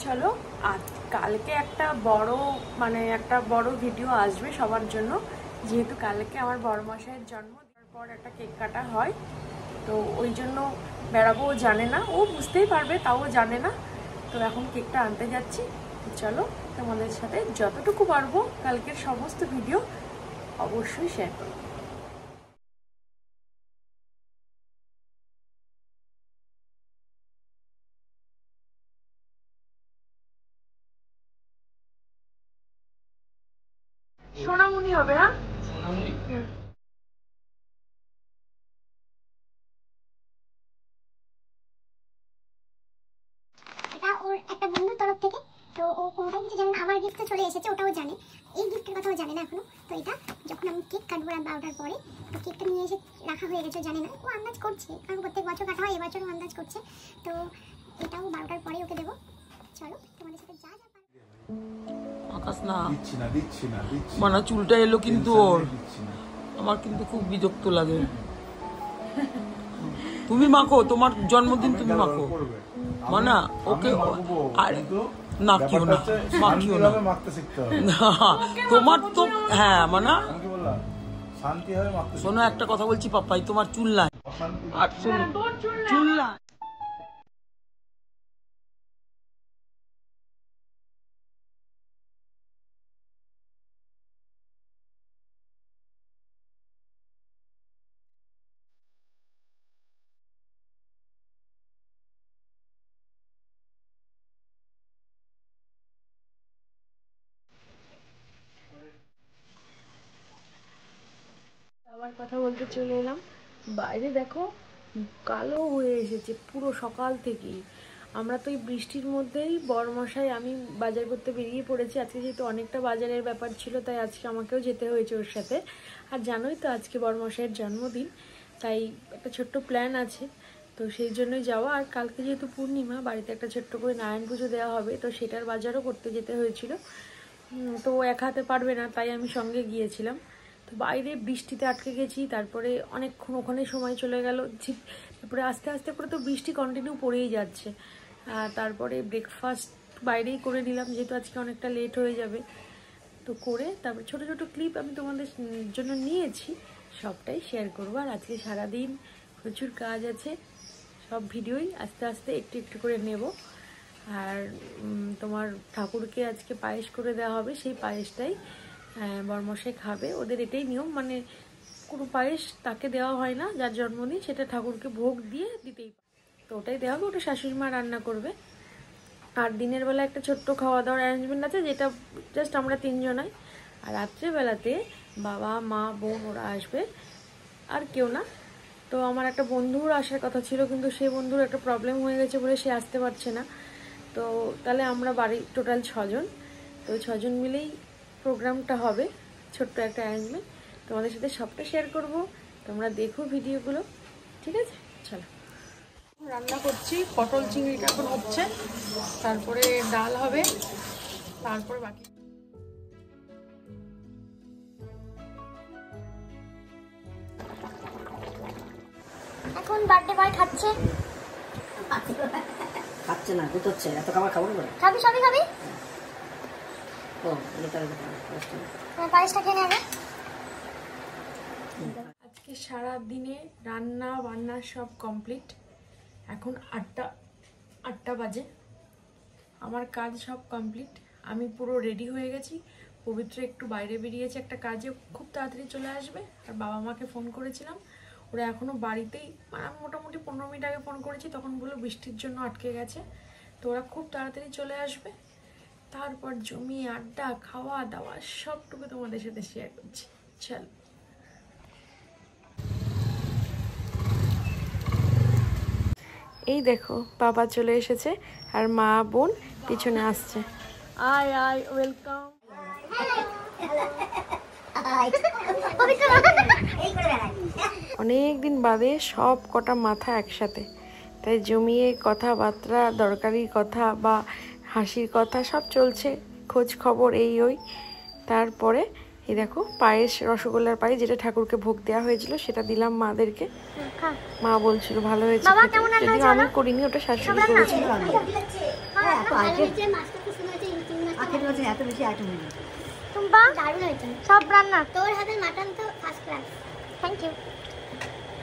চলো আজ কালকে একটা বড় ভিডিও আসবে সবার জন্য, যেহেতু কালকে আমার বড় মশাইয়ের জন্ম। তারপর একটা কেক কাটা হয়, তো ওই জন্য বেড়াবো, জানে না, ও বুঝতেই পারবে তাও জানে না। তো এখন কেকটা আনতে যাচ্ছি। চলো তোমাদের সাথে যতটুকু পারবো কালকের সমস্ত ভিডিও অবশ্যই শেয়ার করবো। সোনামণি হবে, হ্যাঁ এটা ওর একটা বন্ধুর তরফ থেকে। তো ও কোনটা কিছু জানে না, আমার গিফটটা চলে এসেছে ওটাও জানে, এই গিফটের কথাও জানে না এখনো। তো এটা যখন আমি কেক কাটবো রাত 12টার পরে, তো কেকটা নিয়ে এসে রাখা হয়ে গেছে, জানে না, ও আন্দাজ করছে, কারণ প্রত্যেক বছর কাটা হয়, এবছরও আন্দাজ করছে। তো এটাও 12টার পরে ওকে দেবো। চলো তোমাদের সাথে যা যা আকাশ না মানে চুলটা এলো কিন্তু ওর, আমার কিন্তু খুব বিরক্ত লাগে। তুমি মাখো, তোমার জন্মদিন তুমি মাখো, মানে ওকে আর না কিও না মাখিও না, তোমার তো হ্যাঁ মানে শোনো একটা কথা বলছি পাপ্পাই, তোমার চুল নাই আর চুল নাই। আবার কথা বলতে চলে এলাম। বাইরে দেখো কালো হয়ে এসেছে পুরো সকাল থেকেই। আমরা তো এই বৃষ্টির মধ্যেই বড়মশাই আমি বাজার করতে বেরিয়ে পড়েছি। আজকে যেহেতু অনেকটা বাজারের ব্যাপার ছিল, তাই আজকে আমাকেও যেতে হয়েছে ওর সাথে। আর জানোই তো আজকে বড়মশাইয়ের জন্মদিন, তাই একটা ছোট্ট প্ল্যান আছে, তো সেই জন্যই যাওয়া। আর কালকে যেহেতু পূর্ণিমা, বাড়িতে একটা ছোট্ট করে নারায়ণ পুজো দেওয়া হবে, তো সেটার বাজারও করতে যেতে হয়েছিল। তো ও একা হাতে পারবে না, তাই আমি সঙ্গে গিয়েছিলাম। তো বাইরে বৃষ্টিতে আটকে গেছি, তারপরে অনেকক্ষণ ওখানে সময় চলে গেল, তারপরে আস্তে আস্তে করে তো বৃষ্টি কন্টিনিউ পড়েই যাচ্ছে। তারপরে ব্রেকফাস্ট বাইরেই করে নিলাম, যেহেতু আজকে অনেকটা লেট হয়ে যাবে। তো করে তারপরে ছোট ছোট ক্লিপ আমি তোমাদের জন্য নিয়েছি, সবটাই শেয়ার করবো। আর আজকে সারাদিন প্রচুর কাজ আছে, সব ভিডিওই আস্তে আস্তে একটু একটু করে নেব। আর তোমার ঠাকুরকে আজকে পায়েস করে দেওয়া হবে, সেই পায়েসটাই বড়মশাই খাবে। ওদের এটাই নিয়ম, মানে কোনো পায়েস তাকে দেওয়া হয় না যার জন্মদিন, সেটা ঠাকুরকে ভোগ দিয়ে দিতেই। তো ওটাই দেওয়া হবে, ওটা শাশুড়ি মা রান্না করবে। আর দিনের বেলা একটা ছোট্ট খাওয়া দাওয়ার অ্যারেঞ্জমেন্ট আছে, যেটা জাস্ট আমরা তিনজনাই। আর রাত্রেবেলাতে বাবা মা বোন ওরা আসবে, আর কেউ না। তো আমার একটা বন্ধুর আসার কথা ছিল, কিন্তু সেই বন্ধুর একটা প্রবলেম হয়ে গেছে বলে সে আসতে পারছে না। তো তাহলে আমরা বাড়ি টোটাল 6 জন, তো 6 জন মিলেই প্রোগ্রামটা হবে, ছোট্ট একটা অ্যারেঞ্জমেন্ট। তোমাদের সাথে সবটা শেয়ার করব, তোমরা দেখো ভিডিওগুলো, ঠিক আছে? চলো রান্না করছি, পটল চিংড়িটা এখন হচ্ছে, তারপরে ডাল হবে, তারপরে বাকি। এখন বার্থডে বয় খাচ্ছে না, গুতোচ্ছে, এত খাবার খাবো না। খাবি সবই খাবি, ও এটা পায়েসটা খেয়ে নেবে। আজকে সারা দিনে রান্না বান্না সব কমপ্লিট। এখন 8টা বাজে, আমার কাজ সব কমপ্লিট, আমি পুরো রেডি হয়ে গেছি। পবিত্র একটু বাইরে বেরিয়েছে একটা কাজে, খুব তাড়াতাড়ি চলে আসবে। আর বাবা মাকে ফোন করেছিলাম, ওরা এখনও বাড়িতেই, মানে আমি মোটামুটি 15 মিনিট আগে ফোন করেছি, তখন বললো বৃষ্টির জন্য আটকে গেছে। তো ওরা খুব তাড়াতাড়ি চলে আসবে, তারপর জমিয়ে আড্ডা খাওয়া দাওয়া সবটুকু তোমাদের সাথে শেয়ার করছি। চল এই দেখো বাবা চলে এসেছে, আর মা বোন পিছনে আসছে। আয় আয়, ওয়েলকাম। অনেক দিন বাদে সব কটা মাথা একসাথে, তাই জমিয়ে কথাবার্তা, দরকারি কথা বা হাসির কথা সব চলছে, খোঁজ খবর এই ওই। তারপরে এই দেখো পায়েস, রসগোল্লার পায়েস, যেটা ঠাকুরকে ভোগ দেওয়া হয়েছিল সেটা দিলাম মাদেরকে। মা বলছিল ভালো হয়েছে, যদিও আমি করিনি, ওটা শাশুড়ি করেছিল। ভালো হয়েছে, মাছটা খুব সুন্দর হয়েছে, চিংড়ি মাছটা আখের মাছে এত বেশি আইটেম হয়নি। টুম্পা দারুণ হয়েছে, সব রান্না তোর হাতের মাটন তো ফার্স্ট ক্লাস। Thank you.